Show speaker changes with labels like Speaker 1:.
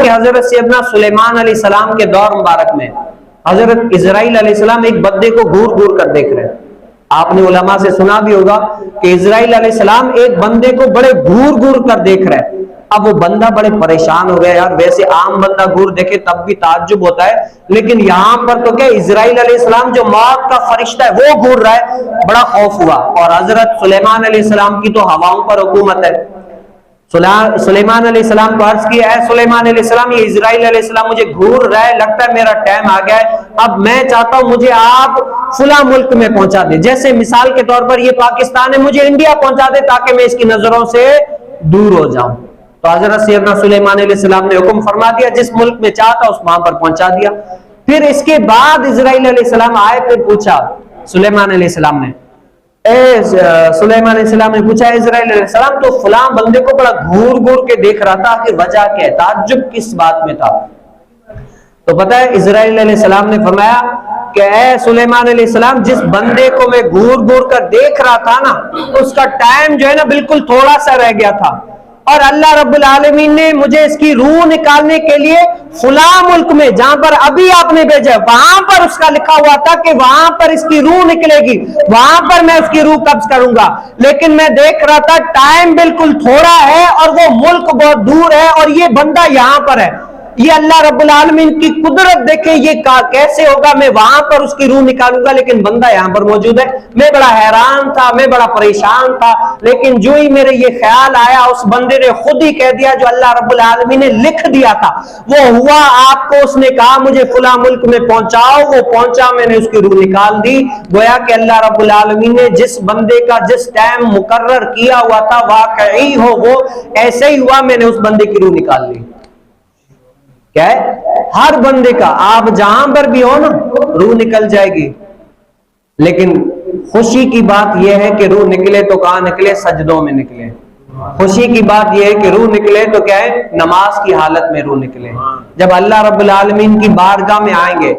Speaker 1: کہ حضرت سیدنا سلیمان علیہ السلام کے دور مبارک میں حضرت اسرائیل علیہ السلام ایک بندے کو گھور گھور کر دیکھ رہے ہیں. آپ نے علماء سے سنا بھی ہوگا کہ اسرائیل علیہ السلام ایک بندے کو بڑے گھور گھور کر دیکھ رہے ہیں. اب وہ بندہ بڑے پریشان ہو گیا. یار ویسے عام بندہ گھور دیکھے تب بھی تعجب ہوتا ہے, لیکن یہاں پر تو کیا اسرائیل علیہ السلام جو موت کا فرشتہ ہے وہ گھور رہا ہے. بڑا خوف ہوا. اور حضرت سلیمان علیہ السلام کی تو ہواؤں پر حکومت ہے. سلیمان علیہ السلام کو عرض کیا, اے سلیمان علیہ السلام یہ اسرائیل علیہ السلام مجھے گھور رہا ہے, لگتا ہے میرا ٹائم آ گیا ہے, اب میں چاہتا ہوں مجھے آپ فلاں ملک میں پہنچا دیں. جیسے مثال کے طور پر یہ پاکستان ہے, مجھے انڈیا پہنچا دے تاکہ میں اس کی نظروں سے دور ہو جاؤں. تو حضرت سیدنا سلیمان علیہ السلام نے حکم فرما دیا, جس ملک میں چاہتا اس وہاں پر پہنچا دیا. پھر اس کے بعد اسرائیل علیہ السلام آئے, پھر پوچھا سلیمان علیہ السلام نے, سلیمان علیہ السلام نے پوچھا اسرائیل علیہ السلام تو فلاں بندے کو بڑا گھور گھور کے دیکھ رہا تھا, کہ وجہ کیا ہے, تعجب کس بات میں تھا؟ تو پتہ ہے اسرائیل علیہ السلام نے فرمایا کہ اے سلیمان علیہ السلام, جس بندے کو میں گھور گھور کر دیکھ رہا تھا نا, اس کا ٹائم جو ہے نا بالکل تھوڑا سا رہ گیا تھا, اور اللہ رب العالمین نے مجھے اس کی روح نکالنے کے لیے فلاں ملک میں جہاں پر ابھی آپ نے بھیجا وہاں پر اس کا لکھا ہوا تھا کہ وہاں پر اس کی روح نکلے گی, وہاں پر میں اس کی روح قبض کروں گا. لیکن میں دیکھ رہا تھا ٹائم بالکل تھوڑا ہے اور وہ ملک بہت دور ہے اور یہ بندہ یہاں پر ہے. یہ اللہ رب العالمین کی قدرت دیکھیں, یہ کیسے ہوگا, میں وہاں پر اس کی روح نکالوں گا لیکن بندہ یہاں پر موجود ہے. میں بڑا حیران تھا, میں بڑا پریشان تھا, لیکن جو ہی میرے یہ خیال آیا اس بندے نے خود ہی کہہ دیا جو اللہ رب العالمین نے لکھ دیا تھا وہ ہوا. آپ کو اس نے کہا مجھے فلاں ملک میں پہنچاؤ, وہ پہنچا, میں نے اس کی روح نکال دی. گویا کہ اللہ رب العالمین نے جس بندے کا جس ٹائم مقرر کیا ہوا تھا واقعی ہو وہ ایسے ہی ہوا, میں نے اس بندے کی روح نکال لی. کیا ہے, ہر بندے کا آپ جہاں پر بھی ہو نا روح نکل جائے گی, لیکن خوشی کی بات یہ ہے کہ روح نکلے تو کہاں نکلے, سجدوں میں نکلے. خوشی کی بات یہ ہے کہ روح نکلے تو کیا ہے, نماز کی حالت میں روح نکلے, جب اللہ رب العالمین کی بارگاہ میں آئیں گے.